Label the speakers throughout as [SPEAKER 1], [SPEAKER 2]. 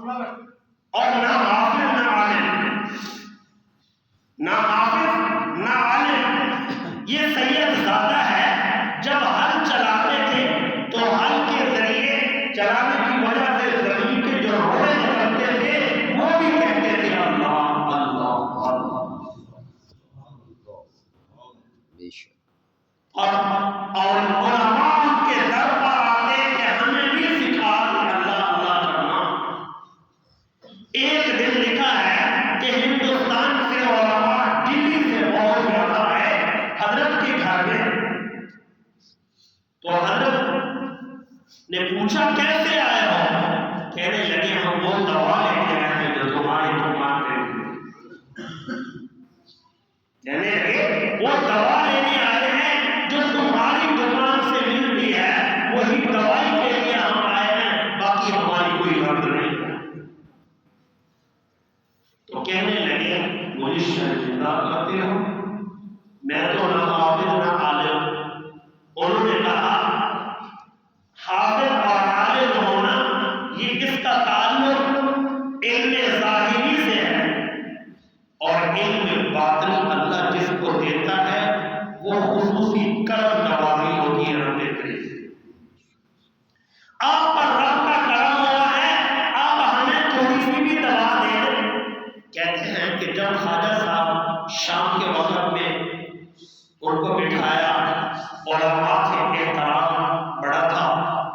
[SPEAKER 1] اور نہ حافظ نہ عالم، نہ حافظ نہ عالم، یہ سید زادہ ہے جب ہل چلاتے تھے تو ہل کے ذریعے چلانے کی وجہ سے زمین کے جو روڑے نکلتے تھے وہ بھی کہتے تھے اللہ اللہ اللہ۔ اور علماء کے در پر آتے کہ ہمیں بھی سکھا اللہ اللہ کرنا۔ ایک دن لکھا ہے کہ ہندوستان سے علماء دلی سے بہت زیادہ ہے حضرت کے گھر میں، تو حضرت نے پوچھا کیسے آئے ہو؟ کہنے لگے ہم وہ دوا لے کے آئے ہیں جو تمہاری دکان پہ کہنے لگے وہ دوا لینے آئے ہیں جو تمہاری دکان سے ملتی ہے، وہی دوائی کے لیے ہم آئے ہیں، باقی ہماری کوئی غرض نہیں۔ تو کہنے لگے مجھے شرمندہ کرتے ہو، میں تو نہ حافظ نہ عالم۔ انہوں نے کہا حافظ اور عالم ہونا یہ اس کا تعلق علم ظاہری سے ہے، اور علم باطنی اللہ جس کو دیتا ہے وہ خصوصی کرم نوازی ہوتی ہے رب کریم سے۔ آپ پر رب کا کرم ہوا ہے، آپ ہمیں تھوڑی سی بھی دوا دے دیں۔ کہتے ہیں کہ جب خواجہ صاحب شام کے وقت میں ان کو بٹھایا، علماء سے احترام بڑا تھا،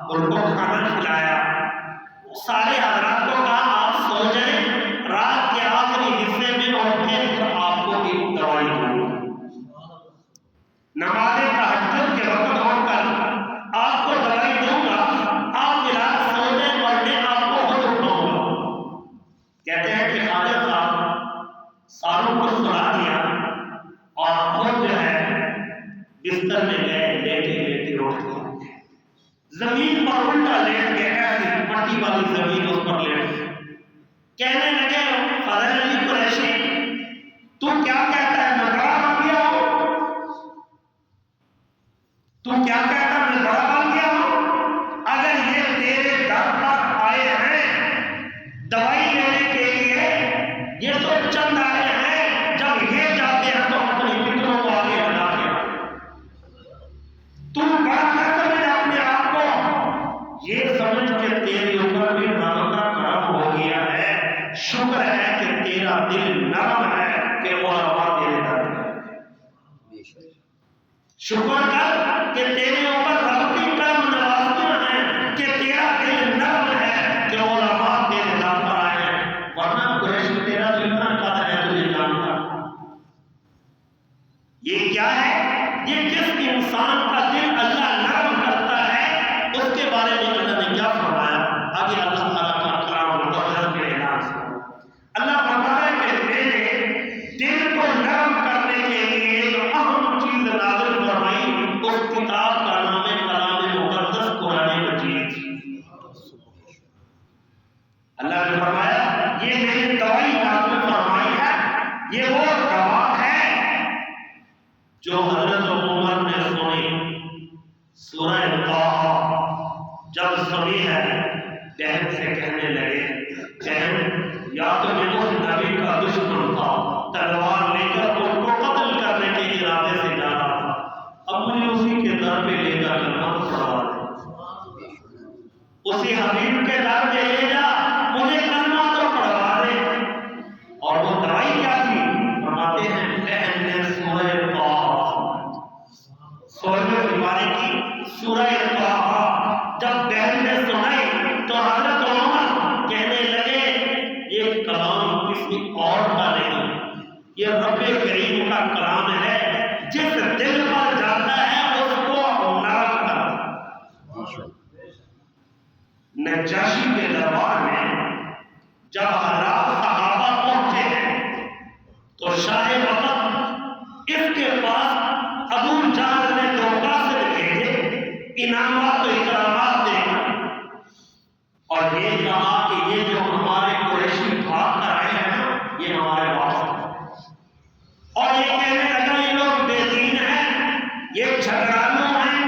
[SPEAKER 1] ان کو کھانا کھلایا، سارے حضرات کو کہا آپ سو جائیں، رات کے آخری حصے میں اور پھر آپ کو ایک دوائی دوں گا۔ نماز تہجد کے وقت ہو کر آپ کو دوائی دوں گا، آپ فی الحال سو جائیں اور میں آپ کو خود اٹھاؤں گا۔ کہتے ہیں کہ خواجہ صاحب ساروں کو سلا دیا اور خود جو ہے بستر میں گئے، لیٹے لیٹے اٹھ گئے، زمین پر الٹا لیٹ گئے، ایسی مٹی والی زمین اس پر لیٹ گئے۔ کہنے لگے فضل علی قریشی تو کیا کہتا ہے میں بڑا بن گیا ہوں؟ تو کیا کہتا ہے میں بڑا بن گیا ہوں؟ اگر یہ تیرے در پر آئے ہیں دوائی لینے کے لیے، یہ تو چند آئے ہیں، جب یہ جاتے ہیں تو اپنی فکروں کو آگے بڑھا کے تو بڑا نہ سمجھ اپنے آپ کو، یہ سمجھ کے تیرے اوپر بھی رب کا کرم ہو گیا ہے، شکر ہے کہ تیرا دل نرم ہے کہ علماء تیرے در ہے۔ شکر کر کہ تیرے اوپر رب کی کرم نوازیاں ہیں کہ تیرا دل نرم ہے کہ علماء تیرے در پر آئے ہیں، ورنہ قریش تیرا دل نہ کرتا ہے تجھے جانتا۔ یہ کیا ہے؟ یہ جس انسان کا دل اللہ نرم کرتا ہے اس کے بارے میں اللہ نے کیا فرمایا؟ آگے اللہ تعالیٰ کا کلام مقدس کے اعلان سے اللہ فرماتا ہے کہ میں نے دل کو نرم کرنے کے لیے جو اہم چیز نازل فرمائی اس کتاب کا نام ہے کلام مقدس قرآن مجید۔ اللہ نے فرمایا یہ میری دوائی نازل فرمائی ہے، یہ وہ دوا ہے جو حضرت عمر نے سنی۔ سورہ طٰہٰ جب سنی ہے بہن سے کہنے لگے بہن یا تو میں اس نبی کا دشمن تھا، تلوار لے کر ان کو قتل کرنے کے ارادے سے جا رہا تھا، اب مجھے اسی کے در پہ لے جا کر مت پڑھا دے، اسی حبیب کے در پہ لے جا مجھے کلمہ تو پڑھوا دے۔ اور وہ دوائی کیا تھی؟ فرماتے ہیں بہن نے سورہ سورہ طٰہٰ جب بہن نے سنائی تو حضرت عمر کہنے لگے یہ کلام کسی اور کا نہیں، یہ رب کریم کا کلام ہے، جس دل پر جاتا ہے اس کو نرم کرتا۔ نجاشی کے دربار میں جب حضرات صحابہ پہنچے ہیں تو شاہ وقت اس کے پاس ابو جہل نے دو قاصد بھیجے انعامات و اکرامات دے کر، اور یہ کہا کہ یہ جو ہمارے قریشی بھاگ کر آئے ہیں نا یہ ہمارے واسطے ہیں، اور یہ کہنے لگا یہ لوگ بے دین ہیں، یہ جھگڑالو ہیں،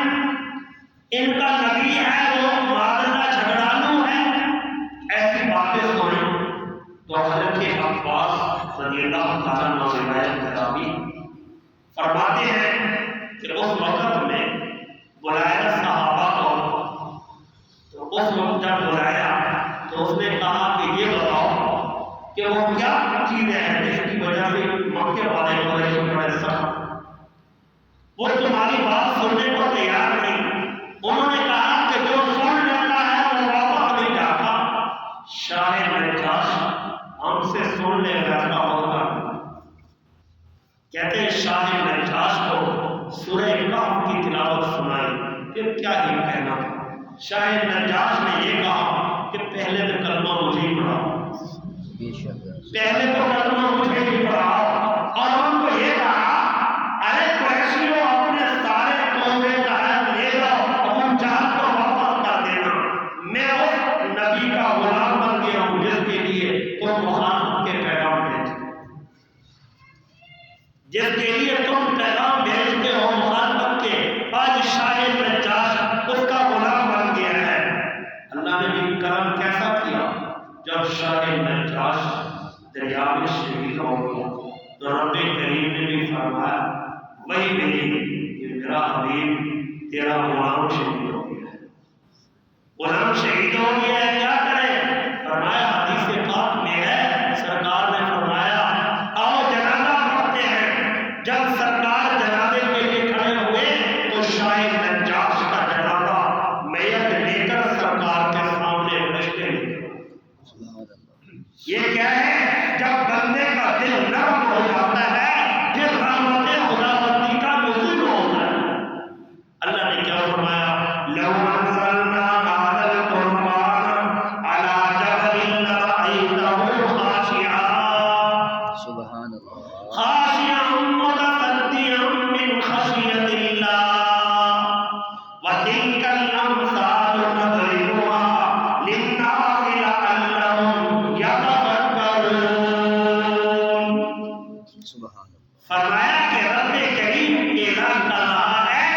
[SPEAKER 1] ان کا نبی ہے وہ معاملہ جھگڑالو ہے، ایسی باتیں سنی رضی اللہ تعالیٰ عنہ سے روایت کراوی فرماتے ہیں کہ اس وقت میں بلایا صحابہ کو، تو اس وقت جب بلایا تو اس نے کہا کہ یہ بتاؤ کہ وہ کیا چیزیں ہیں جس کی وجہ سے مکے والے بڑے سخت وہ تمہاری بات سننے کو تیار نہیں۔ انہوں نے کہا کہ جو سن لیتا ہے وہ واپس نہیں جاتا۔ شاہ نجاش ہم سے سن لے ویسا ہوگا۔ کہتے ہیں شاہ نجاش کو سورہ کہف کی تلاوت سنائی، پھر کیا ہی کہنا تھا۔ شاہ نجاش نے یہ کہا کہ پہلے تو کلمہ مجھے ہی پڑھاؤ، پہلے تو کلمہ مجھے ہی پڑھاؤ، اور ان کو یہ کہا ارے قریشیوں اپنے سارے تحفے تحائف لے جاؤ، ابو جہل کو واپس کر دینا، میں اس نبی کا غلام بن گیا ہوں جس کے لیے تم مخالفت کے پیغام بھیجتے ہو، جس کے لیے تم پیغام بھیجتے ہو مخالفت کے، آج شاہ نجاش اس کا غلام بن گیا ہے۔ اللہ نے بھی کرم کیسا کیا، جب شاہ نجاش دریا میں شہید ہو گیا تو رب کریم نے بھی فرمایا وہی نہیں کہ میرا حبیب تیرا غلام شہید ہو گیا ہے، غلام شہید ہو گیا ہے، کیا کرے؟ فرمایا حدیث پاک میں ہے، سرکار نے فرمایا آؤ جنازہ پڑھتے ہیں۔ جب سرکار جنازے کے لیے کھڑے ہوئے تو شاہ نجاش کا جنازہ میت لے کر سرکار کے سامنے رشتے لے گئے۔ یہ کیا ہے؟ جب بندے کا دل نرم ہو جاتا ہے، پھر رحمت خداوندی کا نزول ہوتا ہے۔ اللہ نے کیا فرمایا؟ لو انزلنا هذا القرآن على جبل لرأيته خاشعا
[SPEAKER 2] سبحان اللہ
[SPEAKER 1] خاشعا متصدعا من خشية الله وتلك الأمثال نضربها للناس لعلهم يتفكرون۔
[SPEAKER 2] سبحان اللہ۔
[SPEAKER 1] فرمایا کہ رب کریم اعلان کر رہا ہے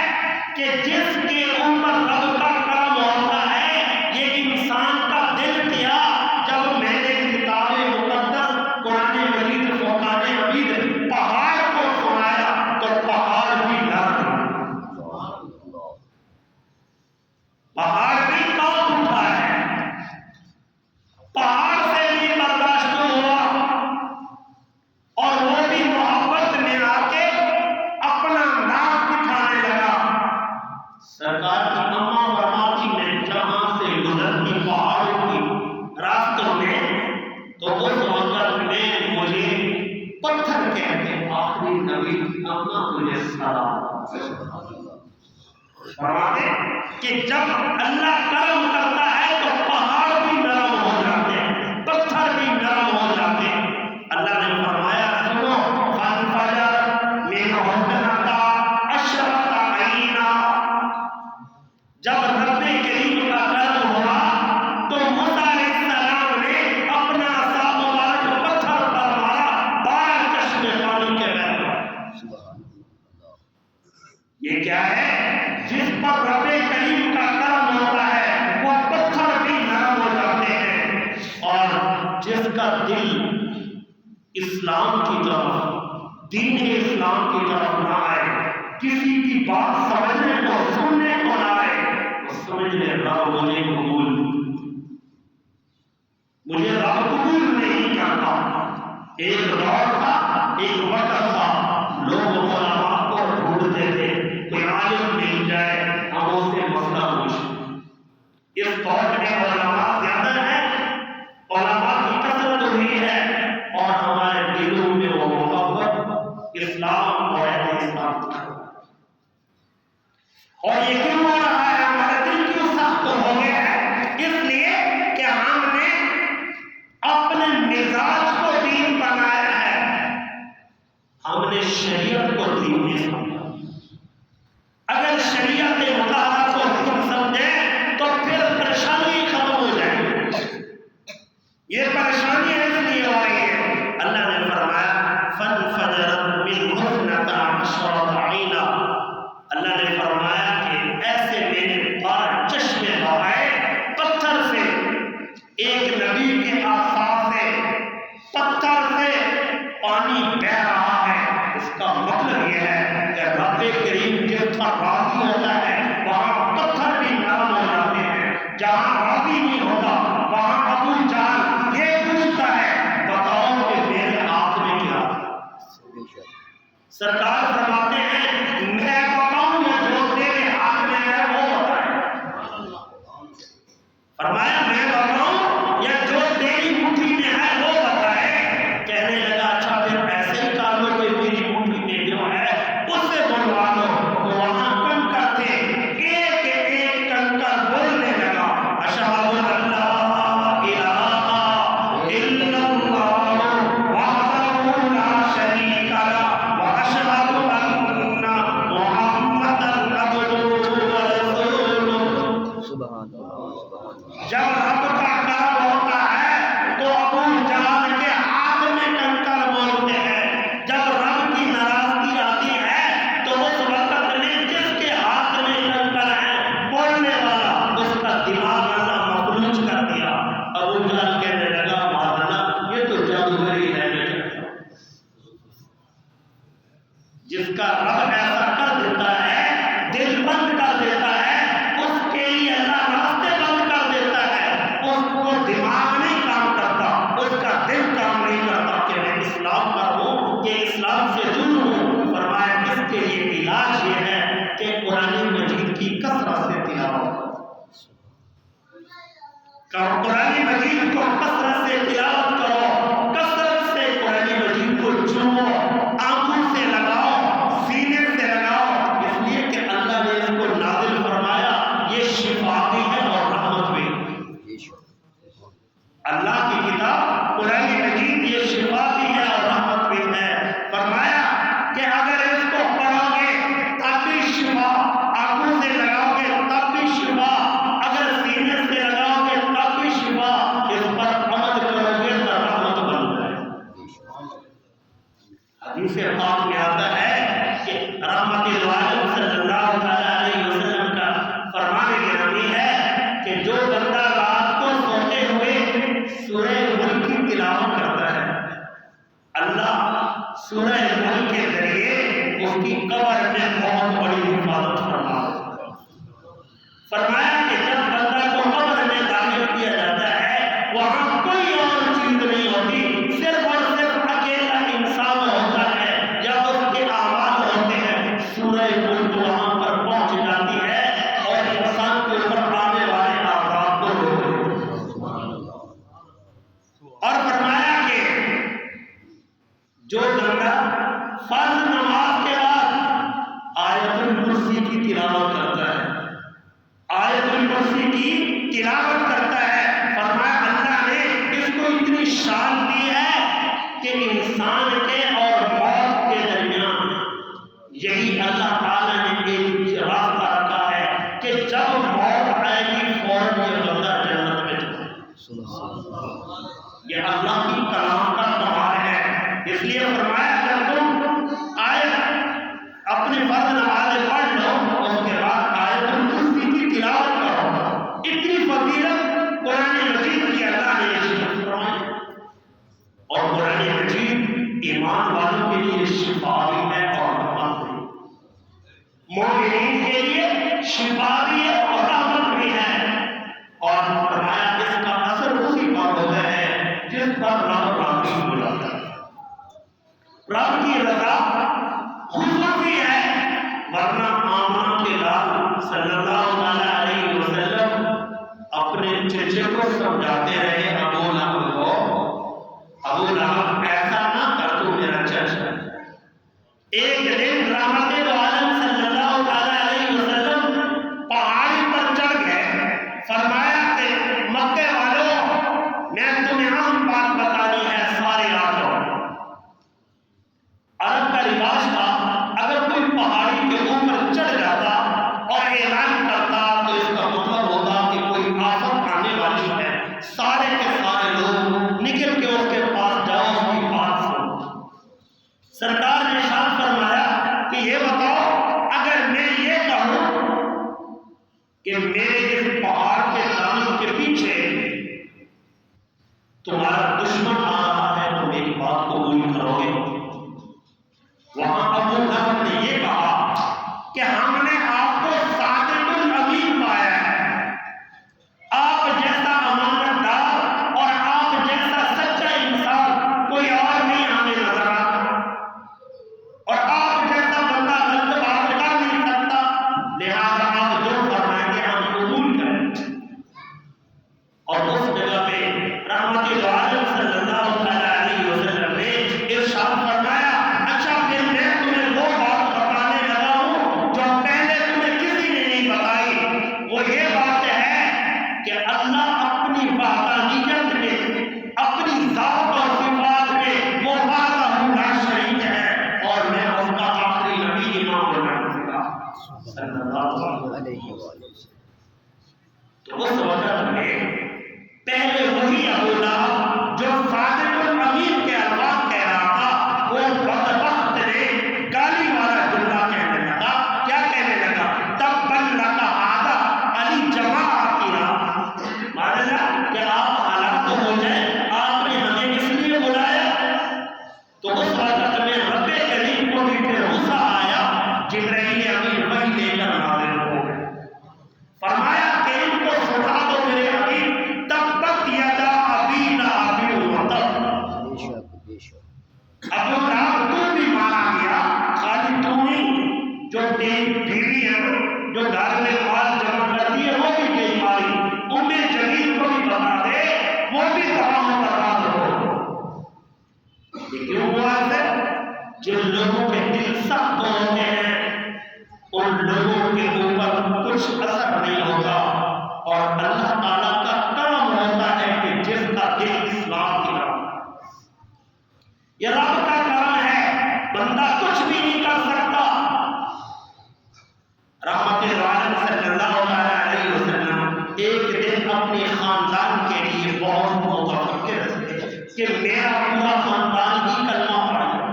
[SPEAKER 1] کہ جس کے اوپر رب کا کرم ہوتا ہے، یہ انسان کا دل کیا جب میں نے کتاب مقدس قرآن مجید فرقان مجید پہاڑ کو سنایا تو پہاڑ بھی لرز، پہاڑ بھی کانپ اٹھا ہے، پہاڑ سے بھی برداشت ہوا، اور وہ بھی محبت میں آ کے اپنا نام دکھانے لگا۔ سرکار کی اماں فرماتی میں جہاں سے گزرتی پہاڑوں کی راستوں میں تو اس وقت میں مجھے پتھر کہتے آخری نبی اماں تجھے سلام۔ فرماتے کہ جب اللہ کرم کرتا ہے تو پہاڑ بھی نرم ہو جاتے ہیں، پتھر بھی نرم ہو جاتے ہیں۔ اللہ نے فرمایا سنو فانفجر من اثنتا عشرۃ عینا، جب رب کریم کا کرم ہوا تو موسیٰ علیہ السلام نے اپنا عصا مبارک پتھر پر مارا، 12 چشمے پانی کے بہ پڑے۔ یہ کیا ہے؟ جس پر رب کریم کا کرم ہوتا ہے وہ پتھر بھی نرم ہو جاتے ہیں، اور جس کا دل اسلام کی طرف، دین اسلام کی طرف نہ آئے، کسی کی بات سمجھنے کو سننے کو نہ آئے، وہ سمجھ لے رب مجھے قبول نہیں کرتا۔ ایک دور تھا، ایک وقت تھا، لوگ علماء کو ڈھونڈتے تھے، کوئی عالم مل جائے ہم اسے مسئلہ پوچھیں۔ اس دور میں علماء زیادہ ہیں، علماء کی کثرت ہوئی ہے، اور ہمارے دلوں میں وہ محبت اسلام اور اہل اسلام کی ہے۔ اور یہ کیوں ہو رہا ہے؟ ہمارے دل کیوں سخت ہو گئے ہیں؟ اس لیے کہ ہم نے اپنے مزاج کو دین بنایا ہے، ہم نے شریعت کو دین نہیں سمجھا۔ اگر شریعت مطالعہ کو دین سمجھے تو پھر پریشانی ختم ہو جائے گی۔ یہ پریشانی اس لیے ہو رہی ہے، اللہ نے فرمایا فانفجرت من اثنتا عشرۃ عینا، اللہ نے فرمایا کہ ایسے میں نے 12 چشمے بہائے پتھر سے، ایک نبی کے آثار سے پتھر سے پانی راضی نہیں ہوتا، وہاں ابو جہل یہ پوچھتا ہے بتاؤ کہ میرے ہاتھ میں کیا ہے؟ سرکار فرماتے ہیں میں بتاؤں یا جو تیرے ہاتھ میں ہے وہ بتائے؟ فرمایا میں بتاؤں یا جو تیری مٹھی میں ہے وہ بتائے؟ کہنے لگا اچھا پھر ایسے ہی کہا لو کہ میری مٹھی میں جو ہے اس سے بنوا لو۔ وہاں کنکر تھے، ایک ایک کنکر بولنے لگا اشہد ان لا الہ الا اللہ وحدہ لا شریک لہ واشہد ان محمدًا عبدہ ورسولہ۔
[SPEAKER 2] سبحان اللہ سبحان اللہ۔
[SPEAKER 1] جب رب کا کرم ہوتا ہے تو ابو جہل کے ہاتھ میں کنکر بولتے ہیں، جب رب کی ناراضگی آتی ہے تو اس وقت میں جس کے ہاتھ میں کنکر ہے بولنے والا اس کا دماغ اللہ مفلوج کر دیا۔ ابو جہل کہنے لگا مولانا یہ تو جادوگری ہے، جس کا رب ایسا کر دیتا ہے، دل بند کر دیتا ہے، اس کے لیے اللہ راستے بند کر دیتا ہے، اس کو دماغ نہیں کام کرتا، اس کا دل کام نہیں کرتا کہ میں اسلام پر ہوں، کہ اسلام سے دور ہوں۔ فرمایا اس کے لیے علاج یہ ہے کہ قرآن مجید کی کثرت سے تلاوت کرو، قرآن مجید کو کثرت سے تلاوت کرو، کثرت سے قرآن مجید کو چنو، آنکھوں سے لگاؤ، سینے سے لگاؤ، اس لیے کہ اللہ نے اس کو نازل فرمایا، یہ شفا بھی ہے اور رحمت بھی ہے۔ اللہ کی کتاب قرآن مجید یہ شفا بھی ہے اور رحمت بھی ہے۔ فرمایا کہ اگر اس کو پڑھو گے تب بھی شفا، آنکھوں سے لگاؤ گے تب بھی شفا، اگر سینے سے لگاؤ گے تب بھی شفا، اس پر عمل کرو گے تو رحمت بن جائے۔ حدیث پاک میں آتا ہے کہ رحمت العالم صلی اللہ علیہ وسلم کا فرمان گرامی ہے کہ جو بندہ رات کو سوتے ہوئے سورہ ملک کی تلاوت کرتا ہے، اللہ سورہ ملک کے ذریعے اس کی قبر میں بہت بڑی حفاظت فرما دیتا ہے۔ فرمایا کہ جب بندہ کو قبر میں داخل کیا جاتا ہے وہاں کوئی اور چیز نہیں ہوتی، صرف اور صرف اکیلا انسان ہوتا ہے یا اس کے اعمال ہوتے ہیں، سورہ ملک وہاں پر پہنچ جاتی ہے اور انسان کے اوپر آنے والے عذاب کو روک دیتی ہے۔ اور فرمایا کہ جو بندہ فرض نماز کے بعد آیت الکرسی کی تلاوت کرتا ہے، آیت الکرسی کی تلاوت کرتا ہے، فرمایا اللہ نے اس کو اتنی شان دی ہے کہ انسان کے اور موت کے درمیان یہی اللہ تعالیٰ نے ایک راستہ رکھا ہے کہ جب موت آئے گی فوراً یہ بندہ جنت میں جائے۔ یہ اللہ کی کلام کا کمال ہے، اس لیے فرمایا جب تم آیت اپنے فرض نمازیں پڑھ لو اس کے بعد آیت الکرسی کی تلاوت کرو، اتنی فضیلت قرآن مجید کی اللہ نے نصیب فرمائی۔ اور قرآن مجید ایمان والوں کے لیے شفا بھی ہے اور رحمت بھی، مومنین کے لیے شفا بھی ہے اور رحمت بھی ہے۔ اور فرمایا اس کا اثر اسی پر ہوتا ہے جس پر رب راضی ہو جاتا ہے، رب کی رضا خصوصی ہے، ورنہ آمن کے لال صلی اللہ علیہ وسلم اپنے چچے کو سمجھاتے رہے ابو لہب کو، ابو لہب ایسا نہ کر تو میرا چچا۔ ایک دن رحمت عالم صلی اللہ علیہ وسلم پہاڑی پر چڑھ گئے، فرمایا کہ مکے والوں میں تمہیں اہم بات بتانی ہے، سارے آ جاؤ۔ عرب کا رواج تھا اگر کوئی پہاڑی کے اوپر چڑھ جاتا اور اعلان کرتا تو اس کا مطلب ہوتا کہ کوئی آفت آنے والی ہے، سارے کے سارے لوگ نکل کے اس کے پاس جاؤ، اس کی بات سنو۔ سرکار نے ارشاد فرمایا کہ یہ بتاؤ اگر میں یہ کہوں کہ میرے اس پہاڑ کے دامن کے پیچھے تمہارا دشمن آ رہا ہے تو میری بات قبول کرو گے؟ وہاں ابو لہب نے یہ کہا کہ ہم نے آپ کو صادق الامین پایا ہے، آپ جیسا رحمت عالم صلی اللہ علیہ وسلم نے ارشاد فرمایا اچھا پھر میں تمہیں وہ بات بتانے لگا ہوں جو پہلے تمہیں کسی نے نہیں بتائی. وہ یہ بات ہے کہ اللہ اپنی وحدانیت میں اپنی ذات اور صفات میں وہ وحدہ لا شریک ہے اور میں اس کا آخری نبی امام محمد صلی اللہ علیہ وسلم. تو اس وقت میں پہلے وہی ابو لہب جو صادق الامین کے الفاظ کہہ رہا تھا وہ بدبخت نے گالی والا جملہ کہنے لگا. کیا کہنے لگا؟ تبا لک ھذا علی جماعتنا. مانا کہ آپ ہلاک ہو جائیں، آپ نے ہمیں اس لیے بلایا. تو اس وقت میں رب کریم کو بھی پھر غصہ آیا. جبرائیل امین وحی لے کر نازل ہو گئے. فرمایا کہ ان کو سنا دو میرے حبیب تبت یدا ابی لہب وتب. ابو لہب تو بھی مارا گیا، خالی تو نہیں جو تیری بیوی ہے جو گھر میں مال جمع کرتی ہے وہ بھی گئی ماری. جلیل کو بھی بتا دے وہ بھی تمام برباد ہو. یہ کیوں ہوا ہے؟ جن لوگوں کے دل سخت ہوتے ہیں ان لوگوں کے اوپر کچھ اثر نہیں ہوتا اور اللہ تعالیٰ کا کام ہوتا ہے کہ جس کا دل اسلام کی طرف. یہ رب کا کام ہے، بندہ کچھ بھی نہیں کر سکتا. رحمت عالم صلی اللہ علیہ وسلم ایک دن اپنے خاندان کے لیے بہت متفکر تھے کہ میرا پورا خاندان ہی کلمہ پڑھ جائے.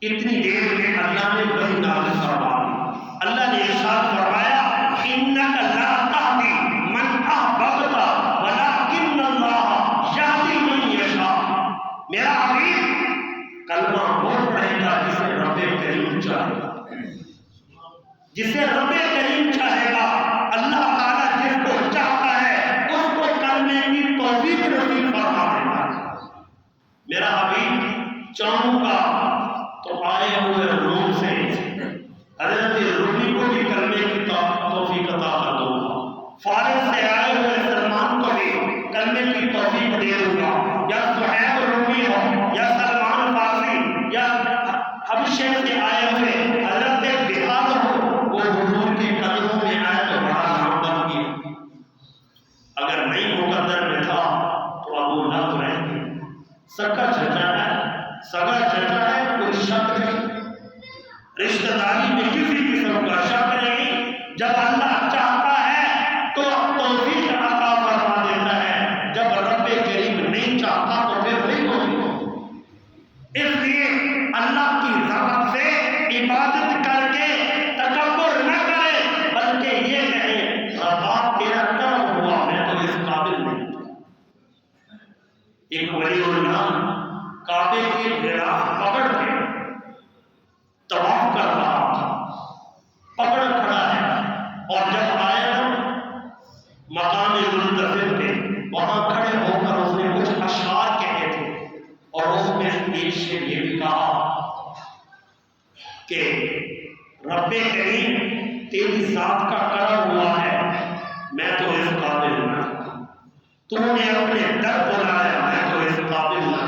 [SPEAKER 1] اتنی دیر میں اللہ نے وحی نازل فرما دی. اللہ نے ارشاد فرمایا انک لا تہدی من احببت ولکن اللہ یہدی من یشاء. میرا حبیب کلمہ وہ پڑھے گا جسے رب کریم چاہے گا، جسے رب کریم چاہے گا. اللہ تعالیٰ جس کو چاہتا ہے اس کو کلمے کی توفیق نصیب فرما دیتا ہے. میرا حبیب چاہوں گا تو آئے ہوئے روم سے حضرت رومی کو بھی کلمے کی توفیق عطا کر دوں گا. فارس سے آئے ہوئے سلمان کو بھی کلمے کی توفیق دے دوں گا. یا صہیب رومی ہو یا سلمان فارسی یا حبشے سے آئے ہوئے حضرت بلال ہو، وہ حضور کے قدموں میں آئے تو بڑا نام بن گیا. اگر نہیں مقدر میں تھا تو ابو لہب رہ گئے. سگا چچا ہے کوئی شک نہیں، رشتہ داری میں کسی قسم کا شک نہیں. جب اللہ چاہتا ہے تو توفیق عطا فرما دیتا ہے، جب رب کریم نہیں چاہتا تو پھر نہیں ہوتی. اس لیے اللہ کی ذات سے عبادت کر کے تکبر نہ کرے بلکہ یہ کہے ربا تیرا کرم ہوا میں تو اس قابل نہیں. ایک ولی اللہ کعبے کی غلاف پکڑ کے طواف کر رہا تھا، پکڑ کھڑا ہے اور جب آیا مقام منتظر پہ وہاں کھڑے ہو کر اس نے کچھ اشعار کہے تھے اور اس میں ایک شعر یہ بھی کہا کہ رب کریم تیری ذات کا کرم ہوا ہے میں تو اس قابل نہ. تو نے اپنے در بلایا میں تو اس قابل نہ.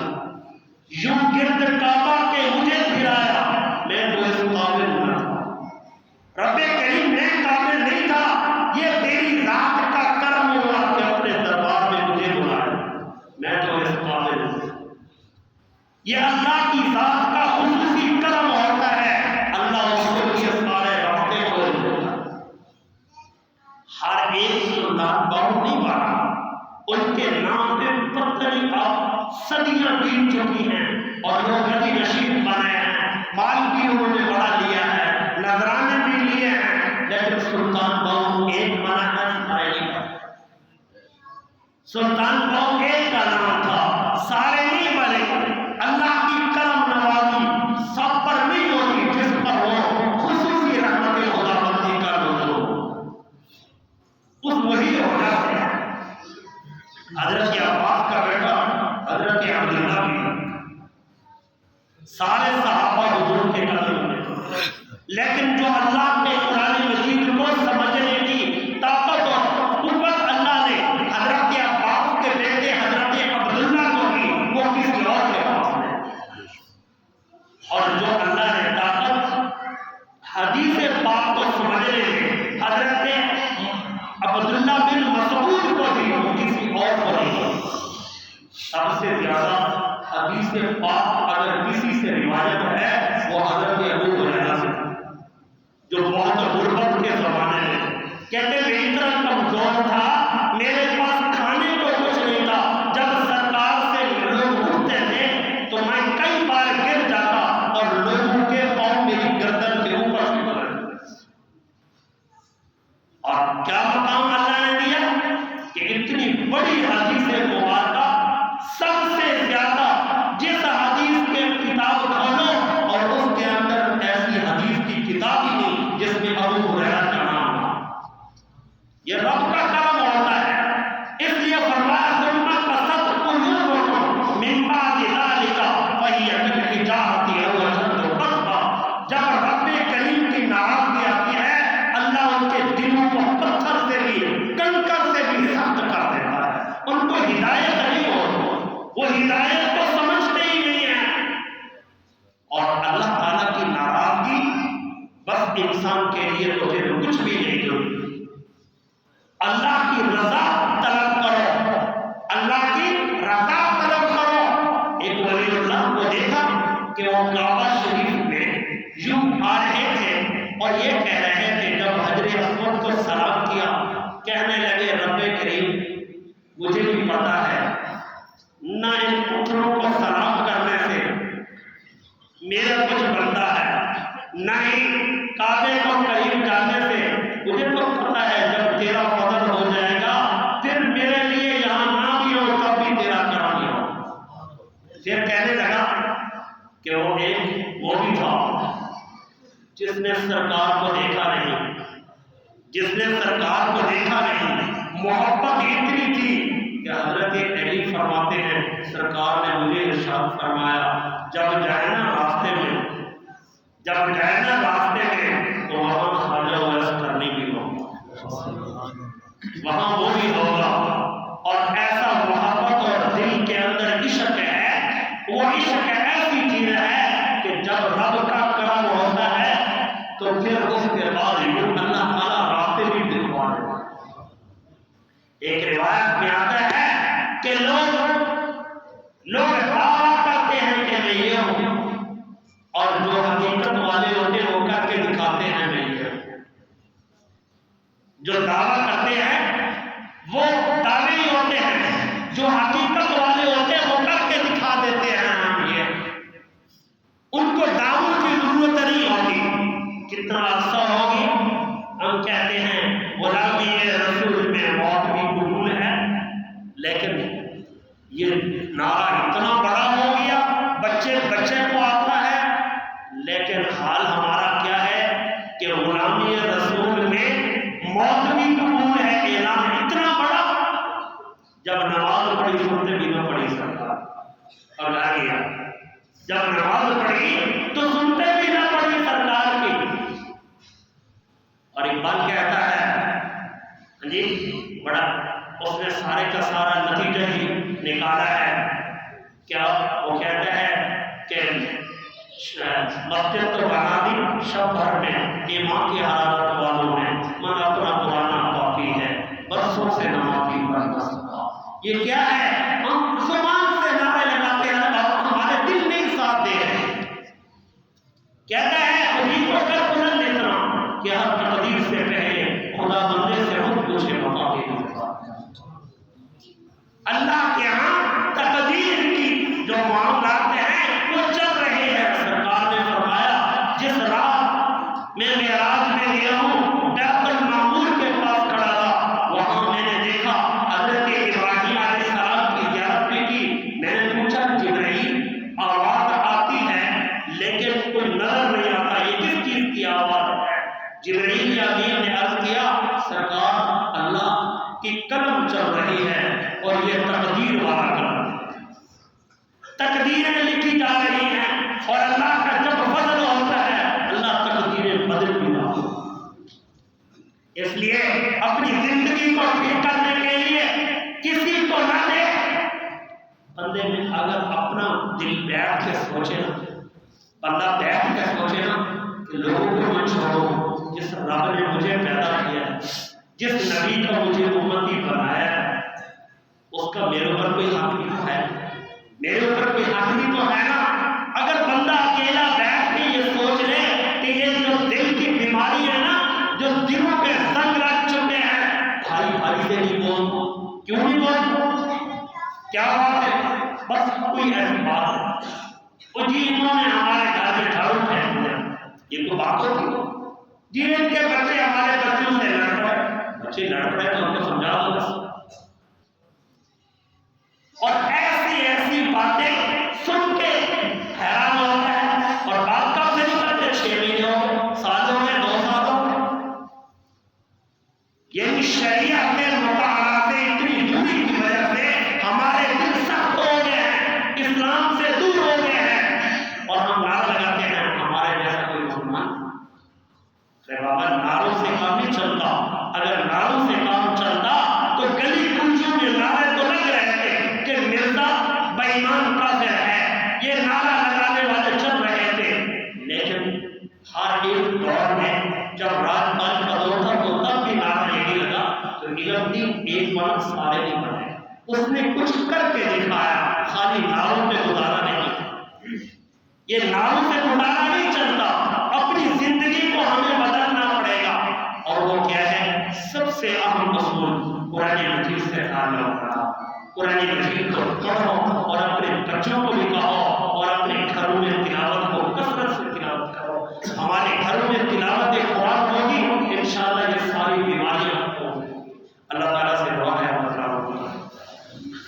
[SPEAKER 1] یوں گرد کعبہ کے مجھے پھرایا میں تو اس قابل نہ. رب کریم میں قابل نہیں تھا، یہ تیری ذات کا کرم ہوا کہ اپنے دربار میں مجھے بلایا میں تو اس قابل نہ. یہ اللہ کی ذات کا خصوصی کرم ہوتا ہے. اللہ اس کو یہ سارے راستے کھول دیتا. ہر ایک سلطان بہت نہیں مارا، ان کے نام پہ پتھری آپ صدیاں بیت چکی ہیں اور لوگ گدی نشین بنے ہیں، مال بھی انہوں نے بڑا لیا ہے، نذرانے بھی لیے ہیں، لیکن سلطان بہت ایک بنا ہے اسماعیلی کا. سلطان بہت ایک کا نام تھا، سارے نہیں بنے. اللہ کی کرم نوازی سب پر نہیں ہوتی، جس پر ہو خصوصی رحمت خدا بندی کا لوگ اس وہی ہو جاتے ہیں. حضرت عباس کا بیٹا حضرت عبداللہ بھی سارے صحابہ حضور کے قدم میں، لیکن جو اللہ نے قرآن مجید کو سمجھنے کی طاقت اور قوت اللہ نے حضرت عباس پاک اگر کسی سے روایت ہے وہ حضرت ابو ہریرہ سے، جو بہت غربت کے زمانے میں کہتے میں اتنا کمزور تھا، میرے پاس کھانے کو کچھ نہیں تھا، جب سرکار سے لوگ اٹھتے تھے تو میں کئی بار گر جاتا اور لوگوں کے پاؤں میری گردن کے اوپر سے گزرتے۔ اور کیا مقام اللہ نے دیا کہ اتنی بڑی حدیث مبارکہ، سب سے زیادہ جس حدیث کے کتاب کھولو اور اس کے اندر ایسی حدیث کی کتاب ہی نہیں جس میں ابو ہریرہ کا نام ہو۔ یہ رب کا کرم ہوتا ہے، اس لیے فرمایا ثم قست قلوبکم من بعد ذلک فہی کالحجارۃ او اشد قسوۃ۔ جب رب کریم کی ناراضگی آتی ہے اللہ ان کے دلوں کو پتھر سے بھی کنکر سے بھی سخت کر دیتا ہے، ان کو ہدایت نہیں ہوتی، وہ ہدایت کو سمجھتے ہی نہیں ہیں۔ اور اللہ تعالیٰ کی ناراضگی بس انسان کے لیے تو پھر کچھ بھی نہیں ہوتی۔ اللہ کی رضا طلب کرو، اللہ کی رضا طلب کرو۔ ایک ولی اللہ کو دیکھا کہ وہ کعبہ شریف میں یوں آ رہے تھے اور یہ کہہ رہے تھے، جب حجر اسود کو سلام کیا کہنے لگے رب کریم مجھے بھی پتا ہے نہ ان پتھروں کو سلام کرنے سے میرا کچھ بنتا ہے، نہ ہی کعبے کو قریب جانے سے، مجھے تو پتا ہے جب تیرا فضل ہو جائے گا پھر میرے لیے یہاں نہ بھی ہو تب بھی تیرا کرم ہی ہو۔ پھر کہنے لگا کہ وہ بھی تھا جس نے سرکار کو دیکھا نہیں، جس نے سرکار کو دیکھا نہیں، محبت اتنی تھی کہ حضرت علی فرماتے ہیں سرکار نے مجھے ارشاد فرمایا جب جائے نا راستے میں تو وہاں خواجہ ویس کرنی بھی ہوگا، وہاں وہ بھی ہوگا۔ اور ایسا محبت اور دل کے اندر عشق ہے، وہ عشق ایسی چیز ہے کہ جب رب کا کرم ہوتا ہے تو پھر اس کے بعد اللہ تعالیٰ راستے بھی دکھوا دیتا ہے۔ ایک روایت میں آتا ہے کہ لوگ دعویٰ کرتے ہیں کہ میں یہ ہوں، اور جو حقیقت والے ہوتے ہیں وہ کر کے دکھاتے ہیں میں یہ ہوں۔ جو دعویٰ کرتے ہیں وہ دعوے ہی ہوتے ہیں، جو حقیقت والے ہوتے ہیں وہ کر کے دکھا دیتے ہیں ہم یہ، ان کو دعووں کی ضرورت نہیں ہوتی۔ کتنا عرصہ ہوگی ہم کہتے ہیں غلامی رسول میں موت بھی قبول ہے، لیکن یہ نعرہ اتنا بڑا ہو گیا بچے کو آتا ہے، لیکن حال ہمارا کیا ہے کہ غلامی رسول میں موت بھی قبول ہے، اعلان اتنا بڑا، جب نماز پڑھی سنتے بھی نہ پڑھی سرکار اور آ گیا، جب نماز پڑھی تو سنتے بھی نہ پڑھی سرکار کی۔ اور اقبال کہتا ہے جی بڑا اس نے سارے کا سارا نتیجہ ہی نکالا ہے، کیا وہ کہتا ہے کہ مسجد تو بنا دی شب بھر میں ایمان کی حرارت والوں نے، من اپنا پرانا باقی ہے برسوں سے نمازی بن نہ سکا۔ یہ کیا ہے؟ ہم زبان سے نعرے لگاتے ہیں اور ہمارے دل نہیں ساتھ دے رہے۔ کہتا ہے خودی کو کر بلند اتنا کہ ہر تقدیر سے پہلے خدا بندے سے ہم پوچھے بتا دے دیتا۔ اللہ کے ہاں تقدیر کی جو معاملات ہیں وہ چل رہے ہیں۔ سرکار نے فرمایا جس رات میں معراج میں گیا ہوں بیت المعمور کے پاس کھڑا تھا، وہاں میں نے دیکھا حضرت ابراہیم علیہ السلام کی زیارت بھی کی۔ میں نے پوچھا جبرائیل آواز آتی ہے لیکن کوئی نظر نہیں آتا، یہ کس چیز کی آواز ہے؟ جبرائیل امین نے عرض کیا سرکار اللہ کی قلم چل رہی ہے اور یہ تقدیر والا کلام ہے، تقدیریں لکھی جا رہی ہیں، اور اللہ کا جب فضل ہوتا ہے اللہ تقدیریں بدل بھی رہا ہے۔ اس لیے اپنی زندگی کو ٹھیک کرنے کے لیے کسی کو نہ دے، بندے میں اگر اپنا دل بیٹھ کے سوچے نا، بندہ بیٹھ کے سوچے نا کہ لوگوں کو میں چھوڑوں، جس رب نے مجھے پیدا کیا ہے، جس نبی کا مجھے امتی بنایا ہے، اس کا میرے اوپر کوئی حق نہیں ہے، میرے اوپر کوئی حق بھی تو ہے نا. اگر بندہ اکیلا بیٹھ کے یہ سوچ لے کہ یہ جو دل کی بیماری ہے نا، جو دلوں پہ زنگ لگ چکے ہیں، بھائی بھائی سے نہیں بول. کیوں نہیں بول؟ کیا بات ہے؟ بس کوئی ایسی بات ہے وہ جی انہوں نے ہمارے گھر میں جھاڑو پھینک دیا، یہ تو بات ہوتی. جی ان کے بچے ہمارے بچوں سے لڑ پڑے، بچے لڑ پڑے تو ہم کو سمجھا دو. اور ایسی باتیں سن کے حیران ہوتا ہے. اور بات کب سے نہیں کرتے؟ 6 مہینے ہو گئے، سال ہو گئے، 2 سال ہو گئے. یعنی شریعت کے مطالعہ سے اتنی دوری کی وجہ سے ہمارے دل سخت ہو گئے ہیں، اسلام سے دور ہو گئے ہیں، اور ہم نعرہ لگاتے ہیں ہمارے جیسا کوئی مسلمان. بابا نعروں سے کام نہیں چلتا. اگر نعروں سے کام چلتا تو گلی کوچوں میں نعرے تو لگ رہے تھے کہ مرزا بے ایمان کافر ہے، یہ نعرہ لگانے والے چل رہے تھے. لیکن ہر ایک دور میں جب رات بند کا دور تھا تو تب بھی نعرہ یہی لگا. تو علم بھی ایک بار سارے نہیں بنے، اس نے کچھ کر کے دکھایا، خالی نعروں پہ گزارا نہیں. یہ نعروں سے گزارا نہیں چلتا، اپنی زندگی کو ہمیں بدلنا پڑے گا. اور وہ کیا ہے؟ سب سے اہم اصول قرآن مجید سے تعلق رکھنا. قرآن مجید کو پڑھو اور اپنے بچوں کو بھی کہو